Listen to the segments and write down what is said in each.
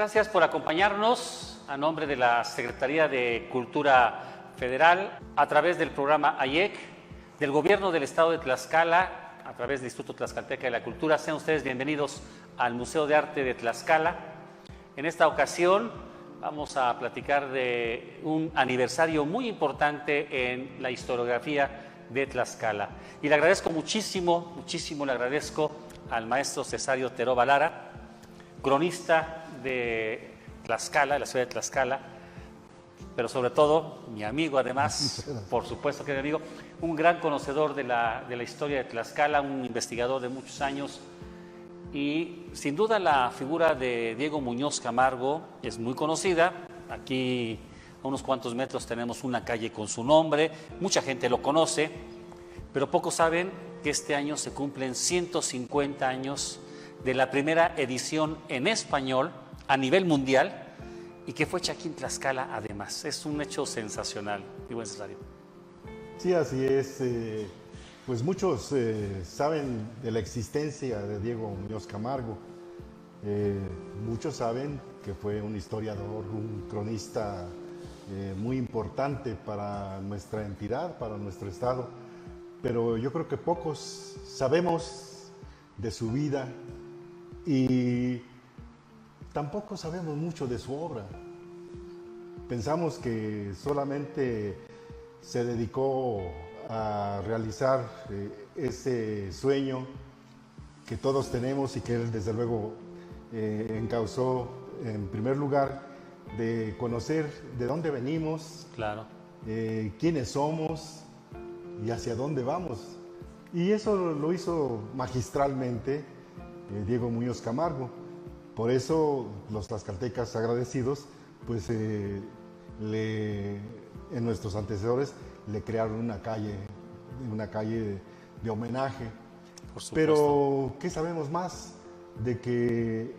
gracias por acompañarnos a nombre de la Secretaría de Cultura Federal, a través del programa AIEC, del Gobierno del Estado de Tlaxcala, a través del Instituto Tlaxcalteca de la Cultura. Sean ustedes bienvenidos al Museo de Arte de Tlaxcala. En esta ocasión vamos a platicar de un aniversario muy importante en la historiografía de Tlaxcala. Y le agradezco muchísimo le agradezco al maestro Cesario Teroba Lara, cronista de Tlaxcala, de la ciudad de Tlaxcala, pero sobre todo mi amigo, además, por supuesto que mi amigo, un gran conocedor de la historia de Tlaxcala, un investigador de muchos años, y sin duda la figura de Diego Muñoz Camargo es muy conocida. Aquí a unos cuantos metros tenemos una calle con su nombre, mucha gente lo conoce, pero pocos saben que este año se cumplen 150 años de la primera edición en español a nivel mundial y que fue hecha aquí en Tlaxcala además. Es un hecho sensacional, mi buen Cesario. Sí, así es. Pues muchos saben de la existencia de Diego Muñoz Camargo. Muchos saben que fue un historiador, un cronista muy importante para nuestra entidad, para nuestro estado, pero yo creo que pocos sabemos de su vida y tampoco sabemos mucho de su obra. Pensamos que solamente se dedicó a realizar ese sueño que todos tenemos y que él desde luego encauzó en primer lugar, de conocer de dónde venimos, claro, quiénes somos y hacia dónde vamos. Y eso lo hizo magistralmente Diego Muñoz Camargo. Por eso los tlaxcaltecas agradecidos, pues en nuestros antecesores le crearon una calle de homenaje. por supuesto. Pero ¿qué sabemos más de que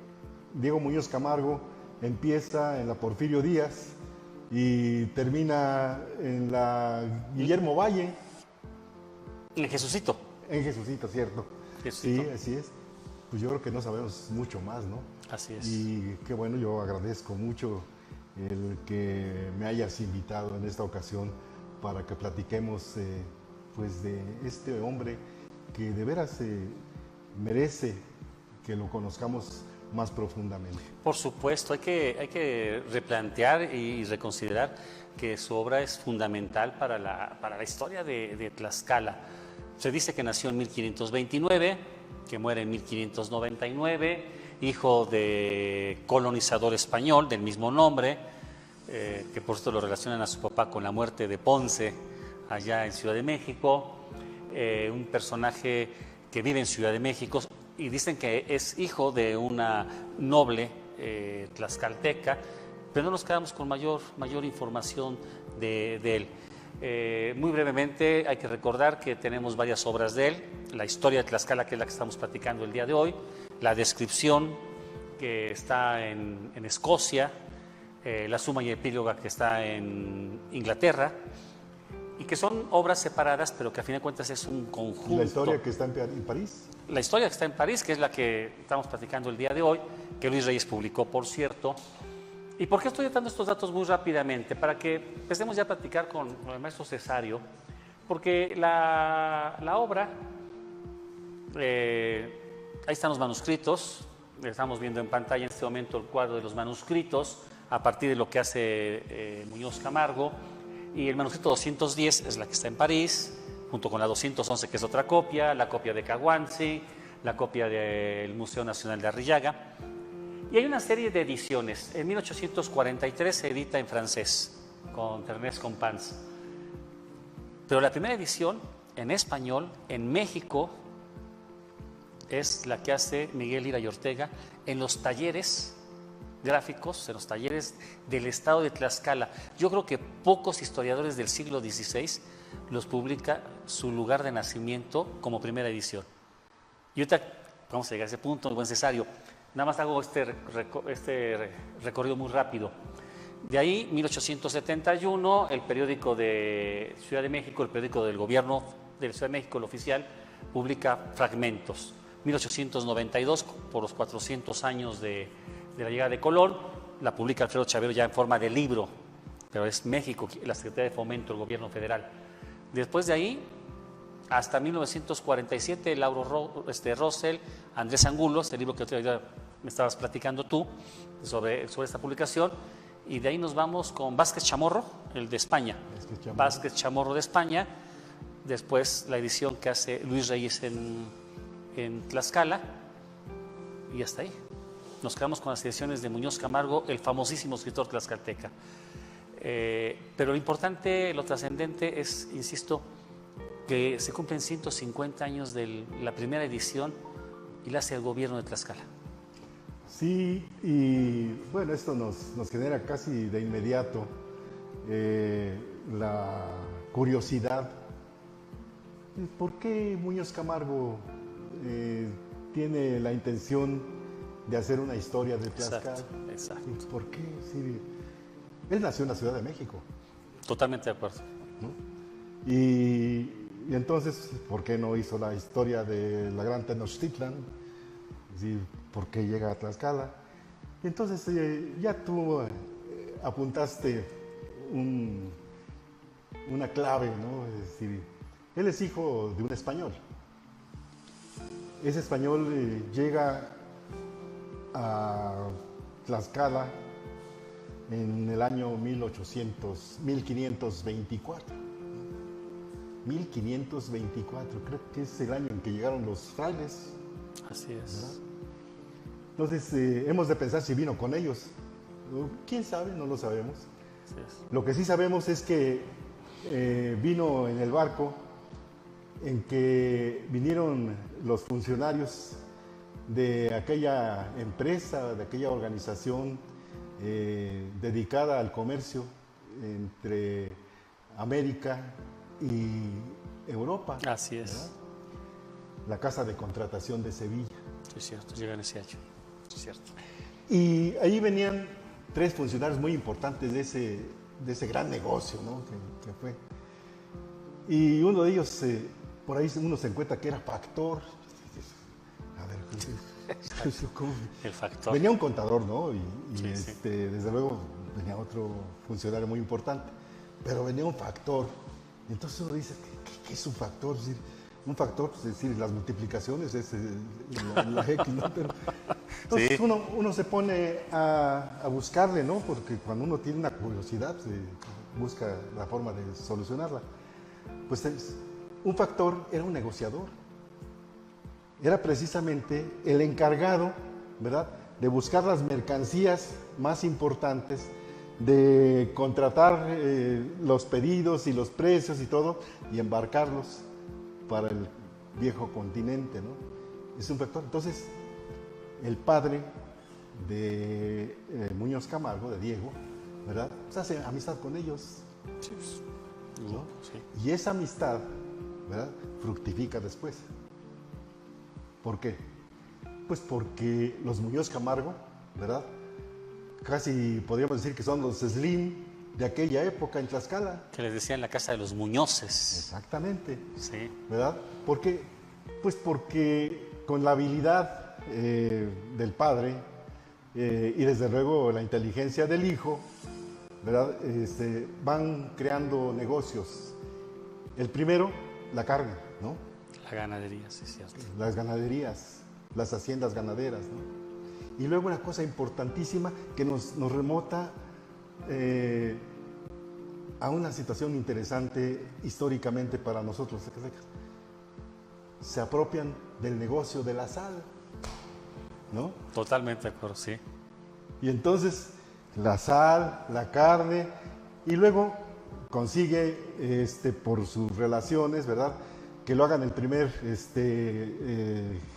Diego Muñoz Camargo empieza en la Porfirio Díaz y termina en la Guillermo Valle? En Jesucito. En Jesucito, ¿cierto? Jesucito. Sí, así es. Pues yo creo que no sabemos mucho más, ¿no? Así es. Y qué bueno, yo agradezco mucho el que me hayas invitado en esta ocasión para que platiquemos pues de este hombre que de veras merece que lo conozcamos más profundamente. Por supuesto, hay que replantear y reconsiderar que su obra es fundamental para la historia de Tlaxcala. Se dice que nació en 1529, que muere en 1599, hijo de colonizador español del mismo nombre, que por esto lo relacionan a su papá con la muerte de Ponce, allá en Ciudad de México, un personaje que vive en Ciudad de México, y dicen que es hijo de una noble tlaxcalteca, pero no nos quedamos con mayor información de él. Muy brevemente hay que recordar que tenemos varias obras de él: la historia de Tlaxcala, que es la que estamos platicando el día de hoy, la descripción, que está en Escocia, la suma y epíloga, que está en Inglaterra, y que son obras separadas, pero que a fin de cuentas es un conjunto. ¿La historia que está en París? La historia que está en París, que es la que estamos platicando el día de hoy, que Luis Reyes publicó, por cierto. ¿Y por qué estoy dando estos datos muy rápidamente? Para que empecemos ya a platicar con el maestro Cesario, porque la obra, ahí están los manuscritos, estamos viendo en pantalla en este momento el cuadro de los manuscritos, a partir de lo que hace Muñoz Camargo, y el manuscrito 210 es la que está en París, junto con la 211, que es otra copia, la copia de Caguanzi, la copia del Museo Nacional de Arrillaga. Y hay una serie de ediciones. En 1843 se edita en francés, con Ernest Compans. Pero la primera edición, en español, en México, es la que hace Miguel Lira y Ortega en los talleres gráficos, en los talleres del estado de Tlaxcala. Yo creo que pocos historiadores del siglo XVI los publica su lugar de nacimiento como primera edición. Y ahorita vamos a llegar a ese punto, buen Cesario. Nada más hago este recorrido muy rápido. De ahí, 1871, el periódico de Ciudad de México, el periódico del gobierno de Ciudad de México, el oficial, publica fragmentos. 1892, por los 400 años de la llegada de Colón, la publica Alfredo Chavero ya en forma de libro, pero es México, la Secretaría de Fomento, el gobierno federal. Después de ahí, hasta 1947, Lauro Rosell, Andrés Angulos, el libro que otro día me estabas platicando tú sobre esta publicación, y de ahí nos vamos con Vázquez Chamorro, el de España. Vázquez Chamorro de España, después la edición que hace Luis Reyes en Tlaxcala, y hasta ahí. Nos quedamos con las ediciones de Muñoz Camargo, el famosísimo escritor tlaxcalteca. Pero lo importante, lo trascendente es, insisto, que se cumplen 150 años de la primera edición y la hace el gobierno de Tlaxcala. Sí, y bueno, esto nos genera casi de inmediato la curiosidad. ¿Por qué Muñoz Camargo tiene la intención de hacer una historia de Tlaxcala? Exacto. ¿Por qué? Sí, él nació en la Ciudad de México. Totalmente de acuerdo. ¿No? Y entonces, ¿por qué no hizo la historia de la Gran Tenochtitlan? Sí, ¿por qué llega a Tlaxcala? Y entonces ya tú apuntaste una clave, ¿no? Es decir, él es hijo de un español. Ese español llega a Tlaxcala en el año 1524. 1524, creo que es el año en que llegaron los frailes. Así es. ¿Verdad? Entonces, hemos de pensar si vino con ellos. ¿Quién sabe? No lo sabemos. Así es. Lo que sí sabemos es que vino en el barco en que vinieron los funcionarios de aquella empresa, de aquella organización dedicada al comercio entre América y Europa. Así es. ¿Verdad? La Casa de Contratación de Sevilla. Sí, es cierto, llegan ese año. Sí, es cierto. Y ahí venían 3 funcionarios muy importantes de ese gran negocio, ¿no? que fue. Y uno de ellos, por ahí uno se encuentra que era factor. A ver, ¿cómo? El factor. Venía un contador, ¿no? Y Sí. desde luego venía otro funcionario muy importante, pero venía un factor. Entonces uno dice, ¿qué es un factor? Es decir, un factor, pues, es decir, las multiplicaciones es la X, ¿no? Pero, entonces Sí. uno se pone a buscarle, ¿no? Porque cuando uno tiene una curiosidad, busca la forma de solucionarla. Pues un factor era un negociador. Era precisamente el encargado, ¿verdad?, de buscar las mercancías más importantes, de contratar los pedidos y los precios y todo, y embarcarlos para el viejo continente, ¿no? Es un factor. Entonces, el padre de Muñoz Camargo, de Diego, ¿verdad?, pues hace amistad con ellos, Sí, pues, ¿no? sí. Y esa amistad, ¿verdad?, fructifica después. ¿Por qué? Pues porque los Muñoz Camargo, ¿verdad?, casi podríamos decir que son los Slim de aquella época en Tlaxcala. Que les decían la casa de los Muñozes. Exactamente, Sí. ¿verdad? ¿Por qué? Pues porque con la habilidad del padre y desde luego la inteligencia del hijo, ¿verdad?, van creando negocios. El primero, la carne, ¿no? La ganadería, sí, es cierto. Las ganaderías, las haciendas ganaderas, ¿no? Y luego una cosa importantísima que nos remota a una situación interesante históricamente para nosotros. Se apropian del negocio de la sal, ¿no? Totalmente de acuerdo, sí. Y entonces la sal, la carne, y luego consigue por sus relaciones, ¿verdad?, que lo hagan el primer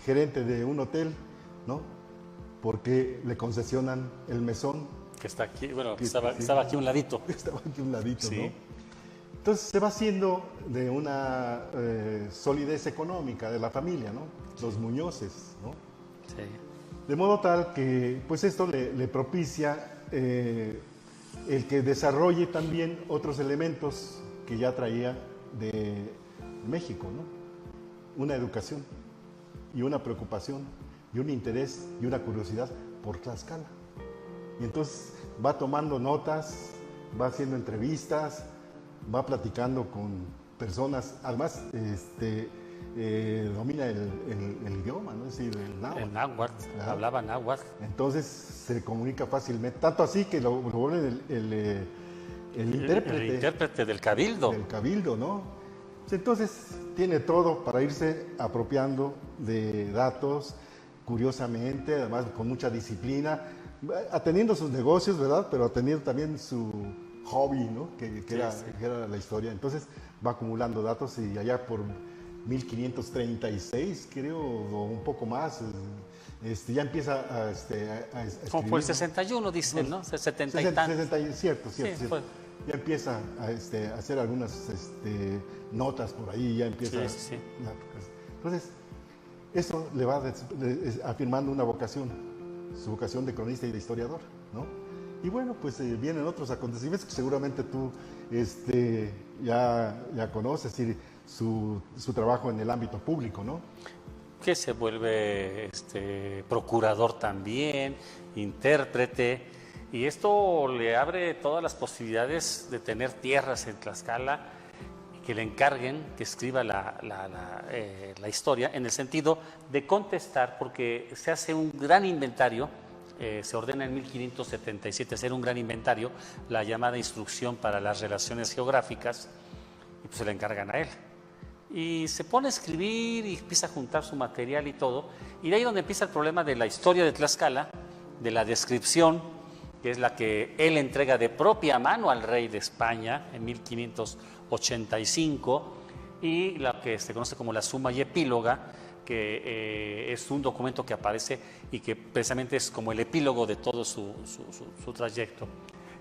gerente de un hotel, ¿no?, porque le concesionan el mesón. Que está aquí, bueno, Que estaba sí. aquí a un ladito. Estaba aquí a un ladito, Sí. ¿no? Entonces se va haciendo de una solidez económica de la familia, ¿no? Los Muñozes, ¿no? Sí. De modo tal que, pues esto le propicia el que desarrolle también otros elementos que ya traía de México, ¿no? Una educación y una preocupación y un interés y una curiosidad por Tlaxcala. Y entonces va tomando notas, va haciendo entrevistas, va platicando con personas, además domina el idioma, ¿no? Es decir, el náhuatl. El náhuatl, hablaba náhuatl. Entonces se comunica fácilmente, tanto así que lo vuelven el intérprete. El intérprete del cabildo. Del cabildo, ¿no? Entonces tiene todo para irse apropiando de datos, curiosamente, además con mucha disciplina, atendiendo sus negocios, ¿verdad? Pero atendiendo también su hobby, ¿no? Que era la historia. Entonces va acumulando datos y allá por 1536, creo, o un poco más, ya empieza a escribir. Como por el 61, dicen, ¿no? 70 y tantos. Cierto. Sí, pues. Ya empieza a hacer algunas notas por ahí, ya empieza. Sí. Entonces, eso le va afirmando una vocación, su vocación de cronista y de historiador, ¿no? Y bueno, pues vienen otros acontecimientos que seguramente tú ya conoces, y su trabajo en el ámbito público, ¿no? Que se vuelve procurador también, intérprete, y esto le abre todas las posibilidades de tener tierras en Tlaxcala y que le encarguen que escriba la historia, en el sentido de contestar, porque se hace un gran inventario. Se ordena en 1577 hacer un gran inventario, la llamada Instrucción para las Relaciones Geográficas, y pues se le encargan a él. Y se pone a escribir y empieza a juntar su material y todo, y de ahí donde empieza el problema de la historia de Tlaxcala, de la descripción, que es la que él entrega de propia mano al rey de España en 1585, y la que se conoce como la Suma y Epíloga, que es un documento que aparece y que precisamente es como el epílogo de todo su trayecto.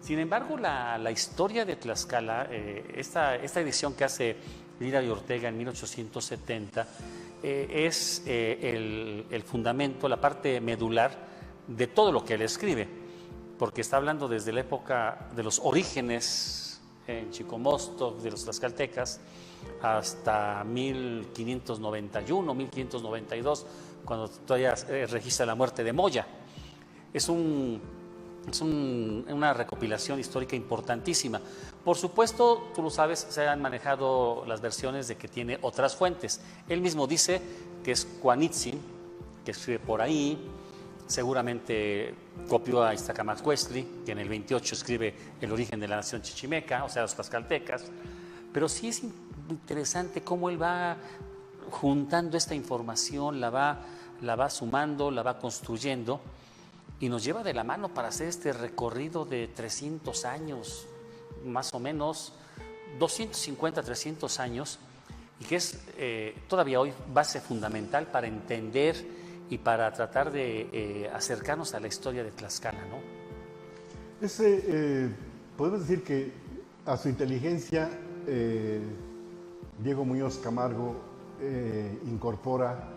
Sin embargo, la historia de Tlaxcala, esta edición que hace Lira y Ortega en 1870, es el fundamento, la parte medular de todo lo que él escribe, porque está hablando desde la época de los orígenes en Chicomostoc de los tlaxcaltecas, hasta 1591, 1592, cuando todavía registra la muerte de Moya. Es una recopilación histórica importantísima. Por supuesto, tú lo sabes, se han manejado las versiones de que tiene otras fuentes. Él mismo dice que es Cuanitzin, que escribe por ahí. Seguramente copió a Iztacamacuestli, que en el 28 escribe el origen de la nación chichimeca, o sea, los tlaxcaltecas. Pero sí es interesante cómo él va juntando esta información, la va sumando, la va construyendo, y nos lleva de la mano para hacer este recorrido de 300 años, más o menos 250, 300 años, y que es todavía hoy base fundamental para entender y para tratar de acercarnos a la historia de Tlaxcala, ¿no? Podemos decir que a su inteligencia Diego Muñoz Camargo incorpora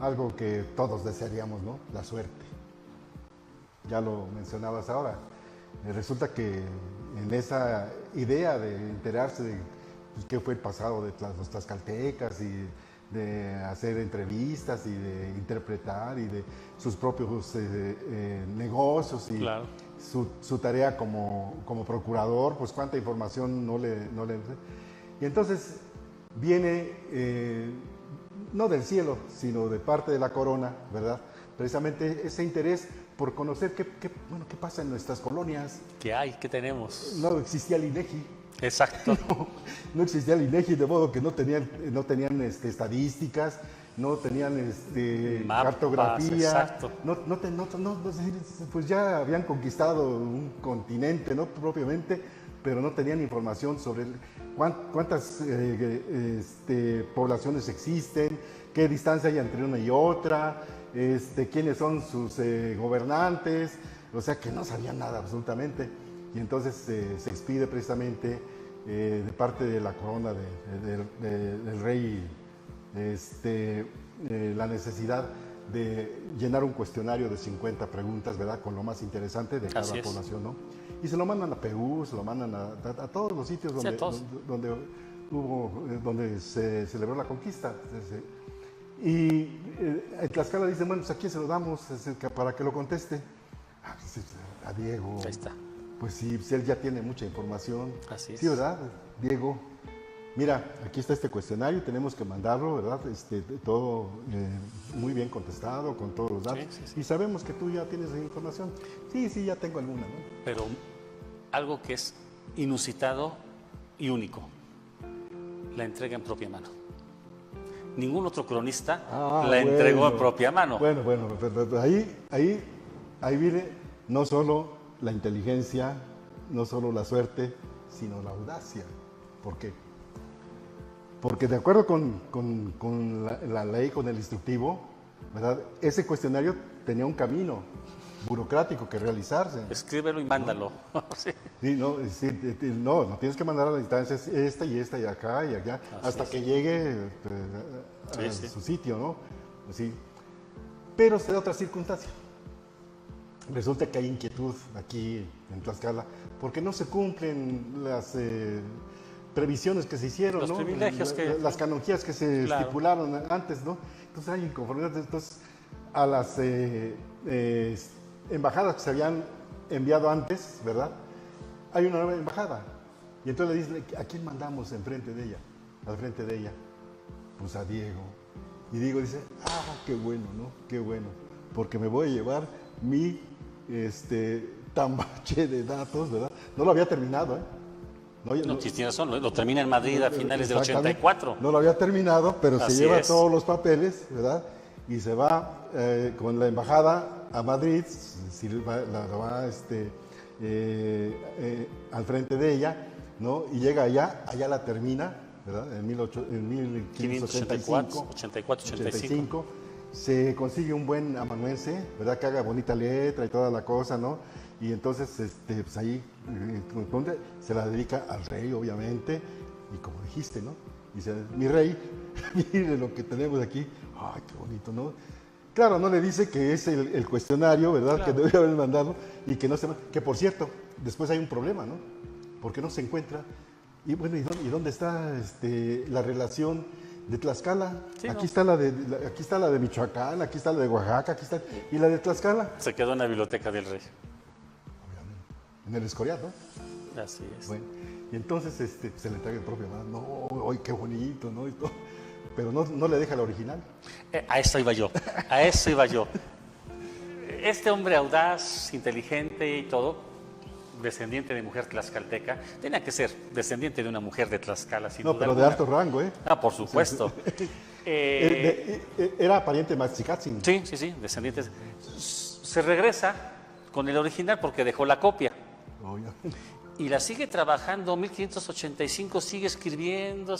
algo que todos desearíamos, ¿no? La suerte. Ya lo mencionabas ahora. Resulta que en esa idea de enterarse de qué fue el pasado de los tlaxcaltecas y de hacer entrevistas y de interpretar y de sus propios negocios y claro, su tarea como procurador, pues cuánta información no le... Y entonces viene, no del cielo, sino de parte de la corona, ¿verdad? Precisamente ese interés por conocer qué pasa en nuestras colonias. ¿Qué hay? ¿Qué tenemos? No existía el INEGI. Exacto. No existía el INEGI, de modo que no tenían estadísticas, no tenían mapas, cartografía. Exacto. Pues ya habían conquistado un continente, no propiamente, pero no tenían información sobre cuántas poblaciones existen, qué distancia hay entre una y otra, quiénes son sus gobernantes, o sea que no sabían nada absolutamente. Y entonces se expide precisamente de parte de la corona del rey la necesidad de llenar un cuestionario de 50 preguntas, ¿verdad? Con lo más interesante de cada población, ¿no? Y se lo mandan a Perú, se lo mandan a todos los sitios donde se celebró la conquista. Y en Tlaxcala dicen, bueno, pues ¿a quién se lo damos para que lo conteste? a Diego. Ahí está. Pues sí, pues él ya tiene mucha información. Así es. Sí, ¿verdad, Diego? Mira, aquí está este cuestionario, tenemos que mandarlo, ¿verdad? Todo muy bien contestado, con todos los datos. Sí, sí, sí. Y sabemos que tú ya tienes la información. Sí, sí, ya tengo alguna, ¿no? Pero algo que es inusitado y único, la entrega en propia mano. Ningún otro cronista la entregó en propia mano. Bueno, pero ahí viene no solo la inteligencia, no solo la suerte, sino la audacia. ¿Por qué? Porque de acuerdo con la ley, con el instructivo, ¿verdad? Ese cuestionario tenía un camino burocrático que realizarse. Escríbelo y mándalo. Sí. Sí, no, no tienes que mandar a las instancias esta y acá y allá, hasta que llegue a su sitio, ¿no? Sí. Pero se da otra circunstancia. Resulta que hay inquietud aquí en Tlaxcala, porque no se cumplen las previsiones que se hicieron, los ¿no? privilegios las canonjías que se estipularon antes, ¿no? Entonces hay inconformidad. Entonces, a las embajadas que se habían enviado antes, ¿verdad? Hay una nueva embajada. Y entonces le dicen, ¿a quién mandamos enfrente de ella? Al frente de ella. Pues a Diego. Y Diego dice, qué bueno, ¿no? Qué bueno. Porque me voy a llevar mi tambache de datos, ¿verdad? No lo había terminado, ¿eh? No, tienes razón, lo termina en Madrid a finales del 84. No lo había terminado, pero Así se lleva es. todos los papeles, ¿verdad? Y se va con la embajada a Madrid, al frente de ella, ¿no? Y llega allá la termina, ¿verdad? En 1585, 85. Se consigue un buen amanuense, ¿verdad? Que haga bonita letra y toda la cosa, ¿no? Y entonces, pues ahí se la dedica al rey, obviamente, y como dijiste, ¿no? Dice, mi rey, mire lo que tenemos aquí, ay, qué bonito, ¿no? Claro, no le dice que es el cuestionario, ¿verdad? Claro. Que debe haber mandado y que no se... Que por cierto, después hay un problema, ¿no? Porque no se encuentra. Y bueno, ¿y dónde está la relación de Tlaxcala? Sí, aquí, no. Aquí está la de Michoacán, aquí está la de Oaxaca, aquí está... ¿Y la de Tlaxcala? Se quedó en la biblioteca del rey. En el Escorial, ¿no? Así es. Bueno, y entonces se le entrega el propio mano. No, ¡ay, qué bonito! ¿No? Y todo. Pero no le deja la original. A eso iba yo, Este hombre audaz, inteligente y todo, descendiente de mujer tlaxcalteca, tenía que ser descendiente de una mujer de Tlaxcala, sin duda pero alguna. De alto rango, ¿eh? Por supuesto. Era pariente de Maxicatzin. Sí, descendiente. Se regresa con el original porque dejó la copia. Y la sigue trabajando, 1585, sigue escribiendo,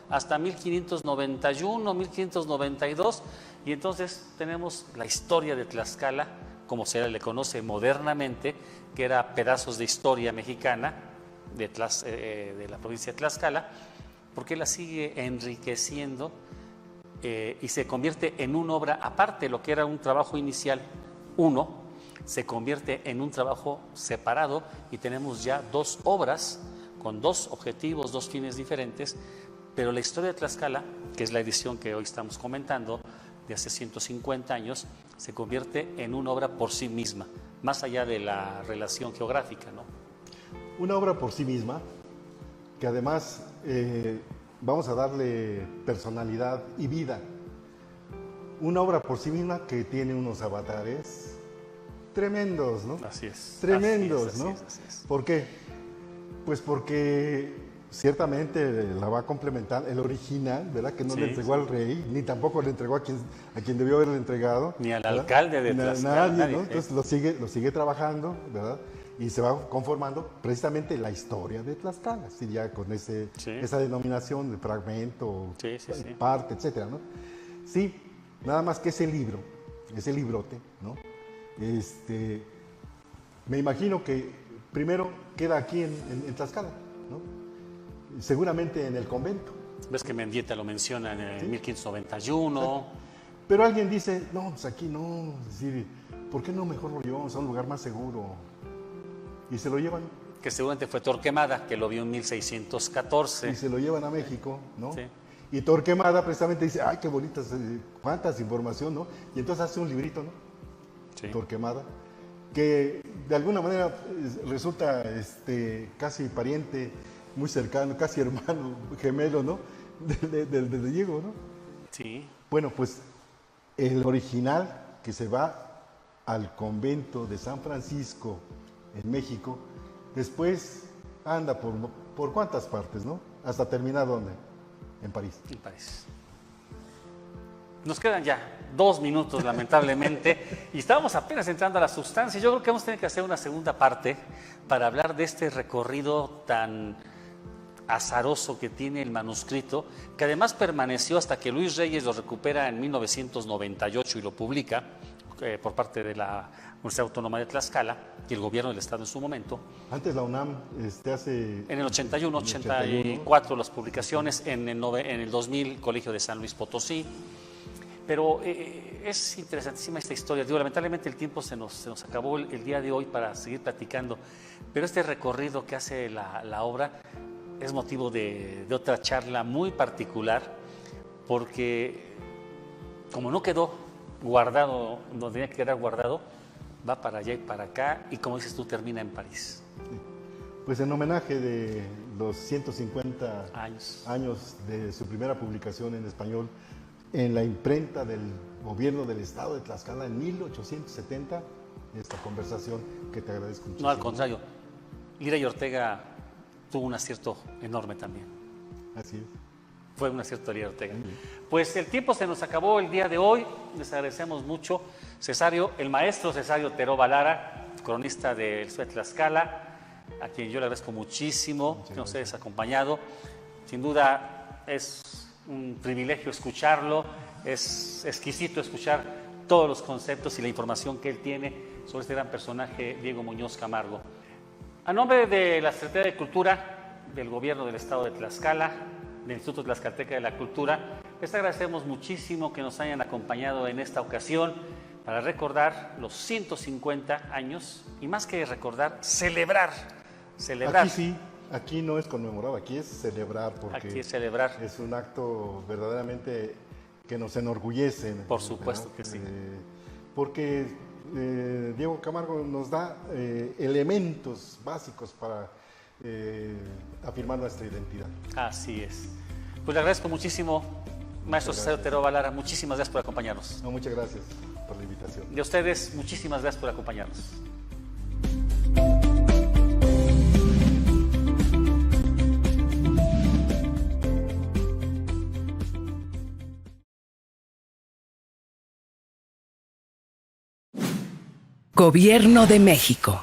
hasta 1591, 1592, y entonces tenemos la historia de Tlaxcala, como se le conoce modernamente, que era pedazos de historia mexicana de la provincia de Tlaxcala, porque la sigue enriqueciendo y se convierte en una obra aparte, lo que era un trabajo inicial, se convierte en un trabajo separado y tenemos ya dos obras con dos objetivos, dos fines diferentes, pero la historia de Tlaxcala, que es la edición que hoy estamos comentando, de hace 150 años, se convierte en una obra por sí misma, más allá de la relación geográfica, ¿no? Una obra por sí misma, que además vamos a darle personalidad y vida. Una obra por sí misma que tiene unos avatares tremendos, ¿no? Así es. Tremendos, ¿no? Así es. ¿Por qué? Pues porque ciertamente la va a complementar el original, ¿verdad? Que no le entregó al rey, ni tampoco le entregó a quien debió haberle entregado. Ni al alcalde de Tlaxcala. Nadie, ¿no? Entonces lo sigue trabajando, ¿verdad? Y se va conformando precisamente la historia de Tlaxcala, ¿sí? Ya con esa denominación de fragmento, parte, etcétera, ¿no? Sí, nada más que ese librote, ¿no? Me imagino que primero queda aquí en Tlaxcala, ¿no? Seguramente en el convento. Ves que Mendieta lo menciona en 1591. Pero alguien dice, no, pues aquí no, es decir, ¿por qué no mejor lo llevamos a un lugar más seguro? Y se lo llevan. Que seguramente fue Torquemada, que lo vio en 1614. Y se lo llevan a México, ¿no? Sí. Y Torquemada precisamente dice, ay, qué bonitas, cuántas información, ¿no? Y entonces hace un librito, ¿no? Sí. Torquemada. que de alguna manera resulta casi pariente, muy cercano, casi hermano, gemelo, ¿no? De Diego, ¿no? Sí. Bueno, pues el original que se va al convento de San Francisco en México, después anda por cuántas partes, ¿no? Hasta terminar ¿dónde? En París. En París. Nos quedan ya 2 minutos, lamentablemente, y estábamos apenas entrando a la sustancia. Yo creo que vamos a tener que hacer una segunda parte para hablar de este recorrido tan azaroso que tiene el manuscrito, que además permaneció hasta que Luis Reyes lo recupera en 1998 y lo publica por parte de la Universidad Autónoma de Tlaxcala y el gobierno del estado en su momento. Antes la UNAM hace... En el 81, 84 las publicaciones, en el 2000 Colegio de San Luis Potosí. Pero es interesantísima esta historia. Digo, lamentablemente el tiempo se nos acabó el día de hoy para seguir platicando, pero este recorrido que hace la obra es motivo de otra charla muy particular, porque como no quedó guardado donde tenía que quedar guardado, va para allá y para acá, y como dices tú, termina en París. Pues en homenaje de los 150 años de su primera publicación en español en la imprenta del gobierno del estado de Tlaxcala en 1870, esta conversación que te agradezco muchísimo. No, al contrario, Lira y Ortega tuvo un acierto enorme también. Así es. Fue un acierto de Lira Ortega. Pues el tiempo se nos acabó el día de hoy. Les agradecemos mucho. El maestro Cesario Teroba Lara, cronista del Estado de Tlaxcala, a quien yo le agradezco muchísimo que nos hayas acompañado. Sin duda es un privilegio escucharlo, es exquisito escuchar todos los conceptos y la información que él tiene sobre este gran personaje, Diego Muñoz Camargo. A nombre de la Secretaría de Cultura del Gobierno del Estado de Tlaxcala, del Instituto Tlaxcalteca de la Cultura, les agradecemos muchísimo que nos hayan acompañado en esta ocasión para recordar los 150 años y más que recordar, celebrar. Aquí sí, aquí no es conmemorar, aquí es celebrar, porque aquí es celebrar. Es un acto verdaderamente que nos enorgullece. Por supuesto que sí. Porque Diego Camargo nos da elementos básicos para afirmar nuestra identidad. Así es. Pues le agradezco muchísimo, maestro Cesario Teroba Lara, muchísimas gracias por acompañarnos. No, muchas gracias por la invitación. Y a ustedes, muchísimas gracias por acompañarnos. Gobierno de México.